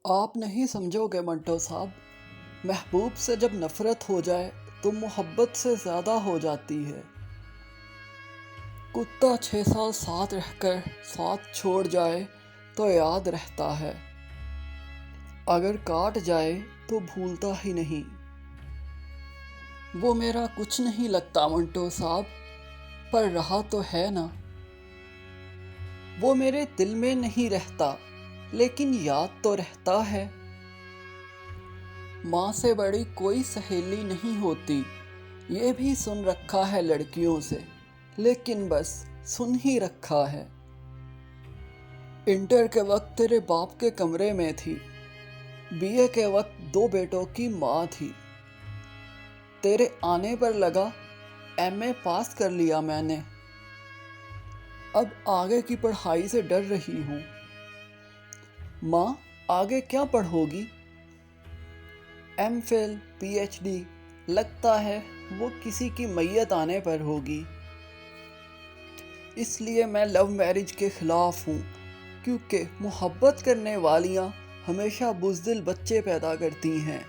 آپ نہیں سمجھوگے منٹو صاحب، محبوب سے جب نفرت ہو جائے تو محبت سے زیادہ ہو جاتی ہے۔ کتا 6 سال ساتھ رہ کر ساتھ چھوڑ جائے تو یاد رہتا ہے، اگر کاٹ جائے تو بھولتا ہی نہیں۔ وہ میرا کچھ نہیں لگتا منٹو صاحب، پر رہا تو ہے نا۔ وہ میرے دل میں نہیں رہتا لیکن یاد تو رہتا ہے۔ ماں سے بڑی کوئی سہیلی نہیں ہوتی، یہ بھی سن رکھا ہے لڑکیوں سے، لیکن بس سن ہی رکھا ہے۔ انٹر کے وقت تیرے باپ کے کمرے میں تھی، بی اے کے وقت 2 بیٹوں کی ماں تھی۔ تیرے آنے پر لگا ایم اے پاس کر لیا میں نے، اب آگے کی پڑھائی سے ڈر رہی ہوں۔ ماں آگے کیا پڑھو گی؟ M Phil P H D, لگتا ہے وہ کسی کی میت آنے پر ہوگی۔ اس لیے میں لو میرج کے خلاف ہوں، کیونکہ محبت کرنے والیاں ہمیشہ بزدل بچے پیدا کرتی ہیں۔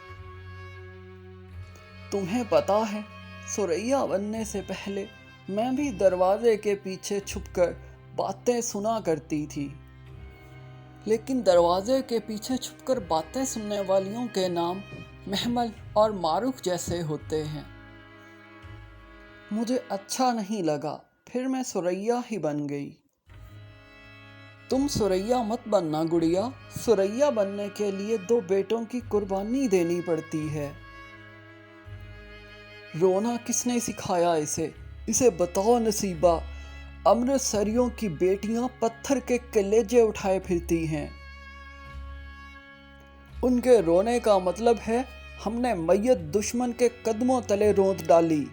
تمہیں پتا ہے، ثریا بننے سے پہلے میں بھی دروازے کے پیچھے چھپ کر باتیں سنا کرتی تھی، لیکن دروازے کے پیچھے چھپ کر باتیں سننے والیوں کے نام محمل اور معروف جیسے ہوتے ہیں۔ مجھے اچھا نہیں لگا، پھر میں ثریا ہی بن گئی۔ تم ثریا مت بننا گڑیا، ثریا بننے کے لیے 2 بیٹوں کی قربانی دینی پڑتی ہے۔ رونا کس نے سکھایا اسے بتاؤ نصیبہ، امرتسریوں کی بیٹیاں پتھر کے کلیجے اٹھائے پھرتی ہیں۔ ان کے رونے کا مطلب ہے ہم نے میت دشمن کے قدموں تلے رونت ڈالی۔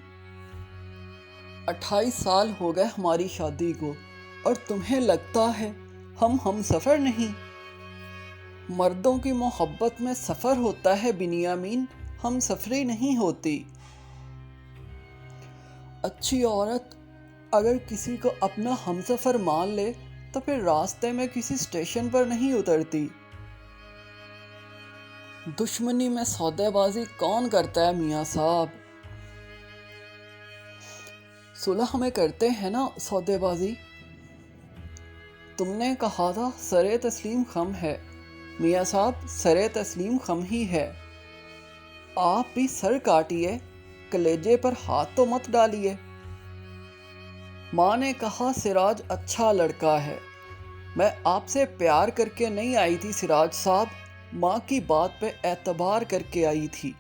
28 سال ہو گئے ہماری شادی کو، اور تمہیں لگتا ہے ہم سفر نہیں؟ مردوں کی محبت میں سفر ہوتا ہے بنیامین، ہم سفری نہیں ہوتی۔ اچھی عورت اگر کسی کو اپنا ہمسفر مان لے تو پھر راستے میں کسی اسٹیشن پر نہیں اترتی۔ دشمنی میں سودے بازی کون کرتا ہے میاں صاحب؟ صلح میں کرتے ہیں نا سودے بازی۔ تم نے کہا تھا سرِ تسلیم خم ہے، میاں صاحب سرِ تسلیم خم ہی ہے۔ آپ بھی سر کاٹیے، کلیجے پر ہاتھ تو مت ڈالیے۔ ماں نے کہا سراج اچھا لڑکا ہے۔ میں آپ سے پیار کر کے نہیں آئی تھی سراج صاحب، ماں کی بات پہ اعتبار کر کے آئی تھی۔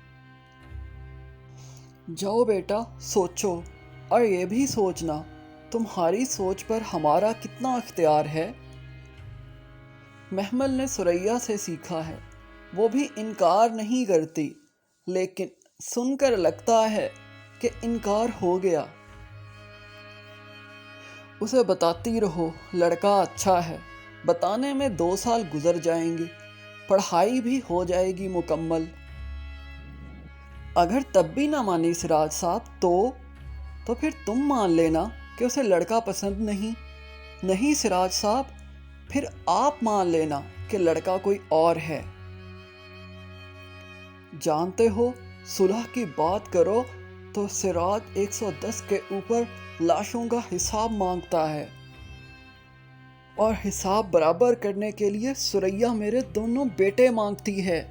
جاؤ بیٹا سوچو، اور یہ بھی سوچنا تمہاری سوچ پر ہمارا کتنا اختیار ہے۔ محمل نے ثریا سے سیکھا ہے، وہ بھی انکار نہیں کرتی، لیکن سن کر لگتا ہے کہ انکار ہو گیا۔ اسے بتاتی رہو لڑکا اچھا ہے، بتانے میں 2 سال گزر جائیں گے، پڑھائی بھی ہو جائے گی مکمل۔ اگر تب بھی نہ مانی سراج صاحب تو پھر تم مان لینا کہ اسے لڑکا پسند نہیں سراج صاحب، پھر آپ مان لینا کہ لڑکا کوئی اور ہے۔ جانتے ہو، صلح کی بات کرو تو سراج 110 کے اوپر لاشوں کا حساب مانگتا ہے، اور حساب برابر کرنے کے لیے ثریا میرے 2 بیٹے مانگتی ہے۔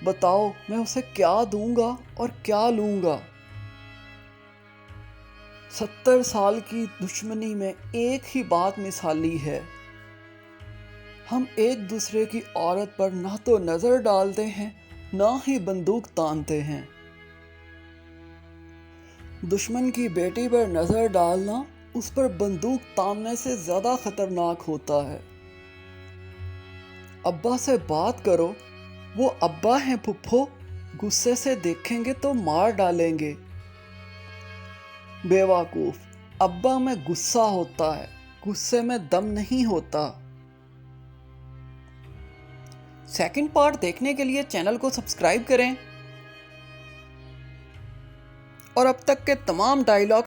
بتاؤ میں اسے کیا دوں گا اور کیا لوں گا؟ 70 سال کی دشمنی میں ایک ہی بات مثالی ہے، ہم ایک دوسرے کی عورت پر نہ تو نظر ڈالتے ہیں نہ ہی بندوق تانتے ہیں۔ دشمن کی بیٹی پر نظر ڈالنا اس پر بندوق تاننے سے زیادہ خطرناک ہوتا ہے۔ ابا سے بات کرو، وہ ابا ہیں پھپھو، غصے سے دیکھیں گے تو مار ڈالیں گے۔ بے وقوف، ابا میں غصہ ہوتا ہے، غصے میں دم نہیں ہوتا۔ سیکنڈ پارٹ دیکھنے کے لیے چینل کو سبسکرائب کریں، اور اب تک کے تمام ڈائیلاگ